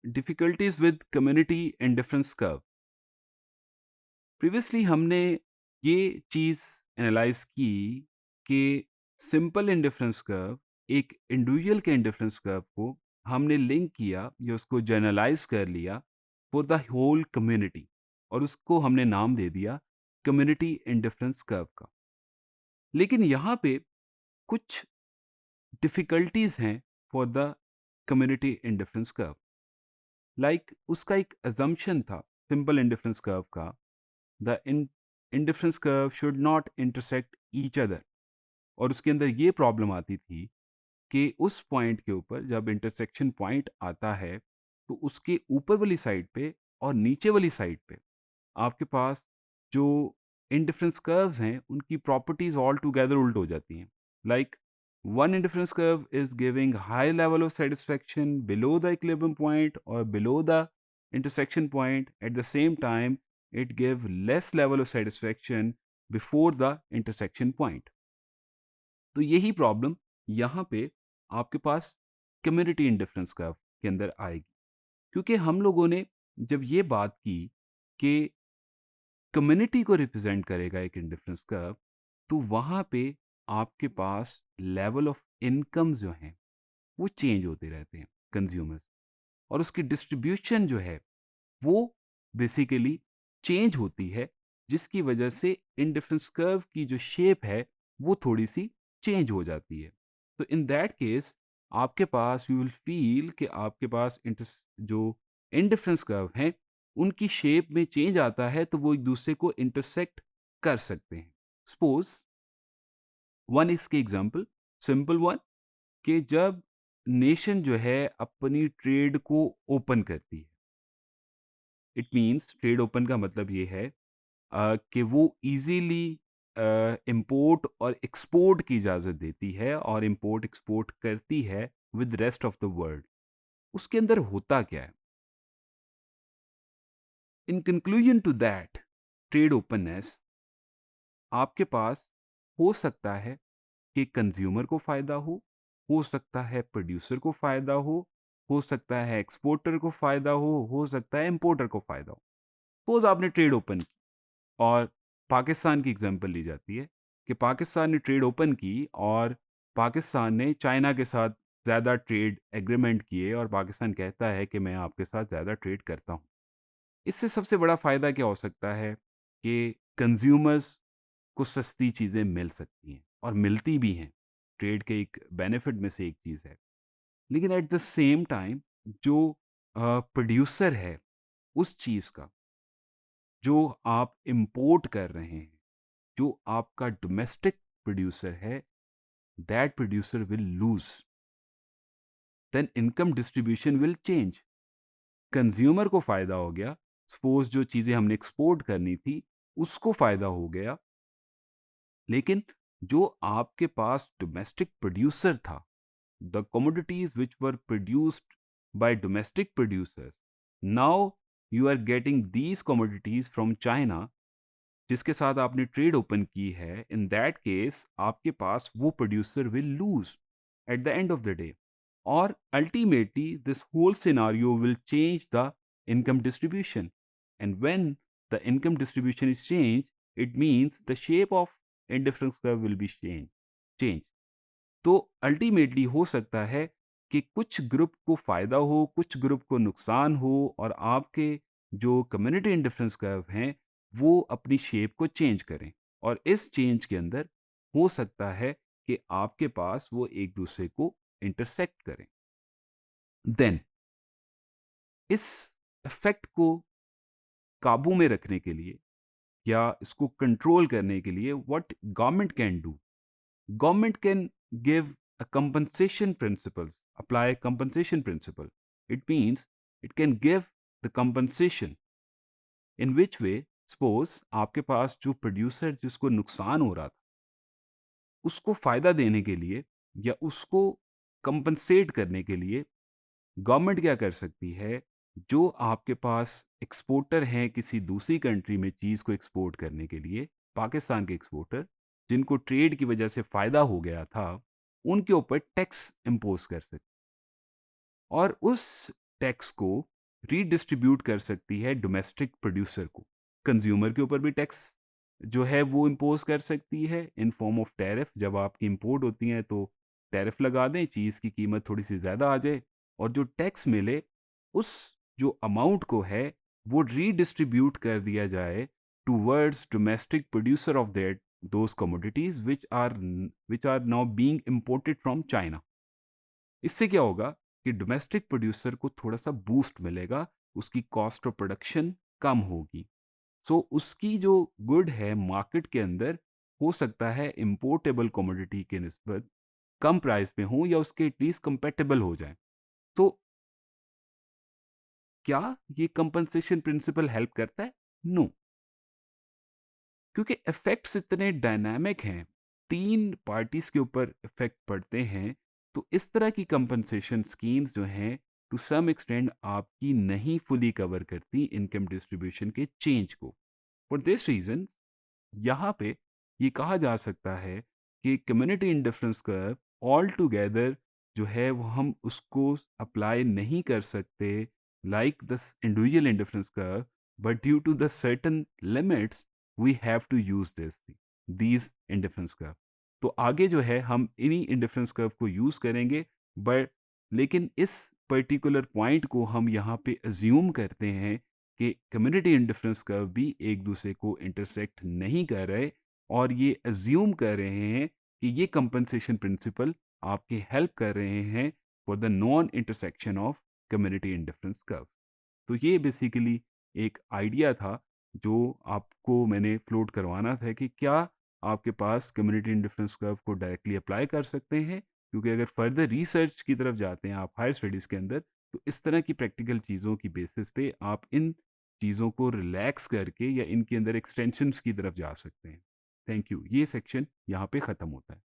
Difficulties with community indifference curve. Previously हमने ये चीज एनालाइज की कि सिंपल इंडिफरेंस कर्व एक इंडिविजुअल के इंडिफरेंस कर्व को हमने लिंक किया या उसको जनरलाइज कर लिया फॉर द होल कम्युनिटी, और उसको हमने नाम दे दिया कम्युनिटी इंडिफरेंस कर्व का। लेकिन यहाँ पे कुछ डिफिकल्टीज हैं for the community indifference curve. Like उसका एक अजम्पशन था सिंपल इंडिफरेंस कर्व का, the indifference curve should not intersect each other. और उसके अंदर ये प्रॉब्लम आती थी कि उस पॉइंट के ऊपर जब इंटरसेक्शन पॉइंट आता है तो उसके ऊपर वाली साइड पे और नीचे वाली साइड पे आपके पास जो इंडिफरेंस कर्व्स हैं उनकी प्रॉपर्टीज ऑल टुगेदर उल्ट हो जाती हैं। Like one indifference curve is giving high level of satisfaction below the equilibrium point और below the intersection point. At the same time, it give less level of satisfaction before the intersection point. तो यही problem यहाँ पे आपके पास community indifference curve के अंदर आएगी, क्योंकि हम लोगों ने जब ये बात की कि कम्युनिटी को रिप्रेजेंट करेगा एक इंडिफरेंस कर्व, तो वहाँ पे आपके पास लेवल ऑफ इनकम जो हैं वो चेंज होते रहते हैं कंज्यूमर्स, और उसकी डिस्ट्रीब्यूशन जो है वो बेसिकली चेंज होती है, जिसकी वजह से इंडिफरेंस कर्व की जो शेप है वो थोड़ी सी चेंज हो जाती है। तो इन दैट केस आपके पास यू विल फील कि आपके पास जो इंडिफरेंस कर्व हैं उनकी शेप में चेंज आता है, तो वो एक दूसरे को इंटरसेक्ट कर सकते हैं। सपोज वन इसके एग्जांपल, सिंपल वन, कि जब नेशन जो है अपनी ट्रेड को ओपन करती है, इट मीन्स ट्रेड ओपन का मतलब ये है कि वो इजीली इंपोर्ट और एक्सपोर्ट की इजाज़त देती है और इंपोर्ट एक्सपोर्ट करती है with rest of the world. उसके अंदर होता क्या है? In conclusion to that trade openness, आपके पास हो सकता है कि कंज्यूमर को फ़ायदा हो सकता है प्रोड्यूसर को फ़ायदा हो सकता है एक्सपोर्टर को फ़ायदा हो सकता है इंपोर्टर को फ़ायदा हो। सपोज़ आपने ट्रेड ओपन की और पाकिस्तान की एग्जांपल ली जाती है कि पाकिस्तान ने ट्रेड ओपन की और पाकिस्तान ने चाइना के साथ ज़्यादा ट्रेड एग्रीमेंट किए और पाकिस्तान कहता है कि मैं आपके साथ ज़्यादा ट्रेड करता हूँ। इससे सबसे बड़ा फ़ायदा क्या हो सकता है कि कंज्यूमर्स को सस्ती चीज़ें मिल सकती हैं और मिलती भी हैं। ट्रेड के एक बेनिफिट में से एक चीज़ है। लेकिन एट द सेम टाइम जो प्रोड्यूसर है उस चीज़ का जो आप इंपोर्ट कर रहे हैं, जो आपका डोमेस्टिक प्रोड्यूसर है, that producer will lose, then income distribution will change. Consumer को फायदा हो गया, सपोज जो चीजें हमने एक्सपोर्ट करनी थी उसको फायदा हो गया, लेकिन जो आपके पास डोमेस्टिक प्रोड्यूसर था, the commodities which were produced by domestic producers, now you are getting these commodities from China जिसके साथ आपने ट्रेड ओपन की है। इन दैट केस आपके पास वो producer will lose at the end of the day, और ultimately this whole scenario will change the income distribution, and when the income distribution is change, it means the shape of indifference curve will be change. तो ultimately हो सकता है कि कुछ group को फायदा हो, कुछ ग्रुप को नुकसान हो, और आपके जो कम्युनिटी इंडिफरेंस कर्व हैं वो अपनी शेप को चेंज करें, और इस चेंज के अंदर हो सकता है कि आपके पास वो एक दूसरे को इंटरसेक्ट करें। देन इस इफेक्ट को काबू में रखने के लिए या इसको कंट्रोल करने के लिए what government can do, government can give a compensation principles, apply a compensation principle. It means it can give the compensation in which way, suppose आपके पास जो प्रोड्यूसर जिसको नुकसान हो रहा था उसको फायदा देने के लिए या उसको कंपनसेट करने के लिए गवर्नमेंट क्या कर सकती है, जो आपके पास एक्सपोर्टर हैं किसी दूसरी कंट्री में चीज़ को एक्सपोर्ट करने के लिए, पाकिस्तान के एक्सपोर्टर जिनको ट्रेड की वजह से फ़ायदा हो गया था, उनके ऊपर टैक्स इम्पोज कर सकते, और उस टैक्स को रीडिस्ट्रीब्यूट कर सकती है डोमेस्टिक प्रोड्यूसर को। कंज्यूमर के ऊपर भी टैक्स जो है वो इम्पोज़ कर सकती है इन फॉर्म ऑफ टैरिफ। जब आपकी इम्पोर्ट होती हैं तो टैरिफ लगा दें, चीज़ की कीमत थोड़ी-सी ज़्यादा आ जाए और जो टैक्स मिले उस जो अमाउंट को है वो रीडिस्ट्रीब्यूट कर दिया जाए towards domestic producer of that those commodities which are now being imported from China. इससे क्या होगा कि डोमेस्टिक प्रोड्यूसर को थोड़ा-सा बूस्ट मिलेगा, उसकी कॉस्ट ऑफ प्रोडक्शन कम होगी। सो उसकी जो गुड है मार्केट के अंदर हो सकता है इम्पोर्टेबल कमोडिटी के निस्बत कम प्राइस में हो या उसके एटलीस्ट कंपैटिबल हो जाए। तो क्या ये कंपनसेशन प्रिंसिपल हेल्प करता है? नो, क्योंकि इफेक्ट्स इतने डायनामिक हैं, 3 पार्टीज़ के ऊपर इफेक्ट पड़ते हैं, तो इस तरह की कंपनसेशन स्कीम्स जो हैं, टू सम एक्सटेंड आपकी नहीं फुली कवर करती इनकम डिस्ट्रीब्यूशन के चेंज को। फॉर दिस रीज़न यहाँ पे ये कहा जा सकता है कि community indifference curve altogether जो है वो हम उसको अप्लाई नहीं कर सकते like the individual indifference curve, but due to the certain limits we have to use these indifference curve. तो आगे जो है हम इन्हीं इंडिफरेंस कर्व को यूज करेंगे, बट लेकिन इस पर्टिकुलर पॉइंट को हम यहाँ पे अज्यूम करते हैं कि कम्युनिटी इंडिफरेंस कर्व भी एक दूसरे को इंटरसेक्ट नहीं कर रहे और ये अज्यूम कर रहे हैं कि ये कंपनसेशन प्रिंसिपल आपकी हेल्प कर रहे हैं for the non intersection of community indifference curve. तो ये बेसिकली एक आइडिया था जो आपको मैंने फ्लोट करवाना था कि क्या आपके पास कम्युनिटी इंडिफरेंस कर्व को डायरेक्टली अप्लाई कर सकते हैं, क्योंकि अगर फर्दर रिसर्च की तरफ जाते हैं आप हायर स्टडीज़ के अंदर, तो इस तरह की प्रैक्टिकल चीज़ों की बेसिस पे आप इन चीज़ों को रिलैक्स करके या इनके अंदर एक्सटेंशंस की तरफ जा सकते हैं। Thank you. ये सेक्शन यहाँ पे ख़त्म होता है।